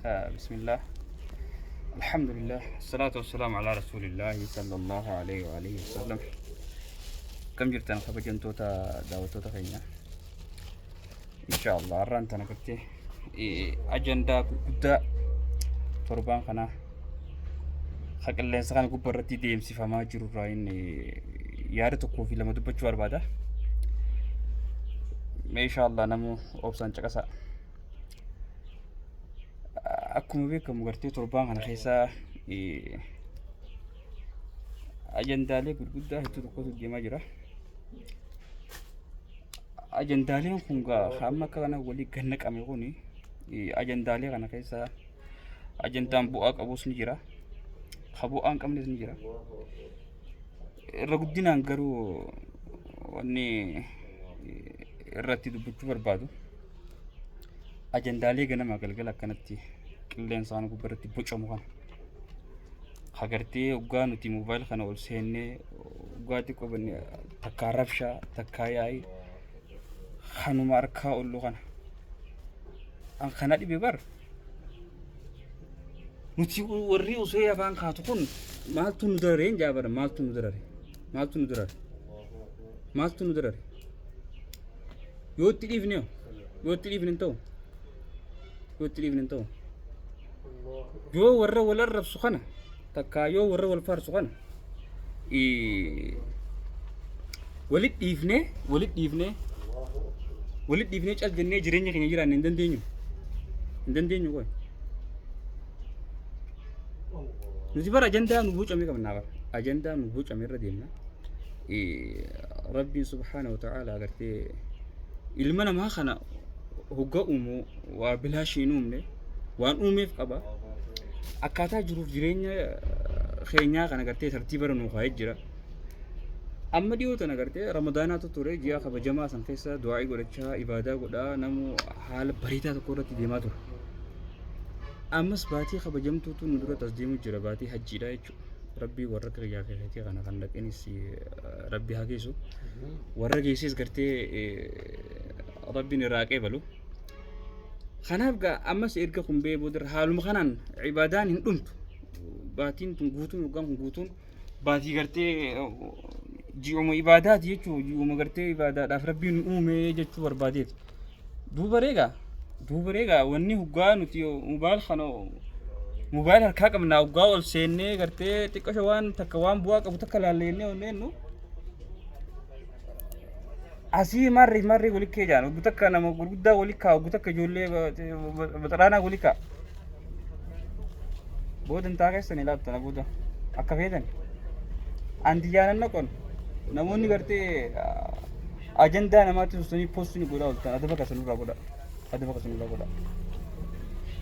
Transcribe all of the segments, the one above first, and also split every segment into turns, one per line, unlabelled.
بسم الله الحمد لله الصلاة والسلام على رسول الله صلى الله عليه وآله وسلم. كم جرتنا خبجن توتا دعوتوتا خينا إن شاء الله أرانتنا كتير أجندة بدا تربان خنا خك اللي سكان كبرتي ديم سفما جرو راين يارتو كوفي لما دبتشوار بعده ما إن شاء الله نمو أوبسان شكاسا akkuma beekamu gartee torbaan kana keessa ajandaalee gurguddaa hedduu tokkotu deemaa jira. Ajandaaleen kun hamma akka kana walii gannaqame kun ajandaalee kana keessa ajandaan bu'aa qabus ni jira, ha bu'aa hin qabnes ni jira. Irra guddinaan garuu wanni irratti dubbachuu barbaadu ajandaalee ganama galgala akkanatti qilleensaan gubbaratti bocamu kana hagartee hoggaa nuti moobaayil kana ol seennee hoggaatti qabanne takkaa rabshaa takkaa yaa'ii kanuma harkaa ollu kana an kana dhibe bar nuti warri osoo afaan kaatu kun maaltu nu darare hin jaabara maaltu nu darare yoo itti dhiifne hin ta'u yoo warra wal arrabsu kana takkaa yoo warra wal faarsu kana walit dhiifnee cal jennee jireenya keenya jiraanne hin dandeenyu qoy nuti bara ajandaa nu buucame qabnaa bara ajandaa nu buucame irra deemna. Rabbiin subhaanahu wa ta'aala agartee ilma namaa kana hoggaa uumu waa bilaashii hin uumne waan uumeef qaba. Akkaataa jiruuf jireenya keenyaa kana gartee tartiiba nu kaa'ee jira. Amma dhiyoo tana gartee ramadaanaatu ture ji'a kabajamaa san keessa du'aa godhachaa ibaadaa godhaa namu haala bareedaa tokko irratti deemaa ture. Ammas baatii kabajamtuutu nu dura tas deemu jira baatii hajjiidha jechuudha. Rabbii warra kiyyaa keessatti kana kan dhaqeenis rabbi haa geessu. Warra geesses gartee rabbiin irraa qeebalu. Kanaaf ammas erga kun bee booda haaluma kanaan ibaadaan hin dhumtu. Baatiin tun guutuun hoggaan kun guutuun baatii gartee ji'uma ibaadaati jechuudha. Ji'uma gartee ibaadaadhaaf rabbiin uume jechuu barbaadeeti. Duuba reegaa wanni hoggaa nuti moobaayil harkaa qabnaa hoggaa ol seennee gartee xiqqasha waan takka waan bu'aa qabu takka laalleennee onneennu asii marri wali keejaan oggu takka nama gurguddaa wali kaa oggu takka ijoollee baxaraanaa wali kaa booda hin taakeessanii laattana booda akka feetan andiyyaanan naqon namoonni gartee ajandaa namaatti sustanii poostii godhaa oltan adaba kasanurraa godha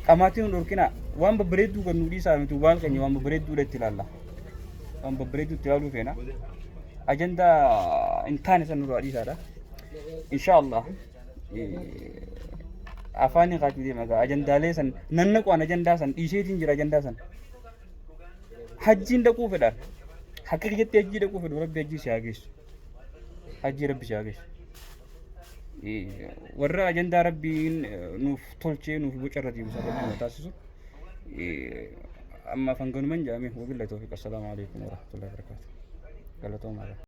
qamaatiin hin dhorkina waan babbareedduu kan nu dhiisaa miti waan keenya waan babbareedduudha itti ilaalla waan babbareedduu itti ilaaluu feena ajandaa hin taane sanurraa dhiisaadha. Inshallah afaan qaatu deema ajandaalee san nannaqaan ajandaa san dhiiseetiin jira ajandaa san hajjiin dhaquu fedha haqiiqatti hajjii dhaquu fedhu rabbi hajjii si haa geessu hajjii rabbi si haa geessu warra ajandaa rabbiin nuuf tolchee nuuf boca irra deemu sababni nu taasisu amma fanganuman jaame wabillahi tawfiq. Assalaamu alaykum wa rahmatullahi wa barakatuh. Galatoomaa.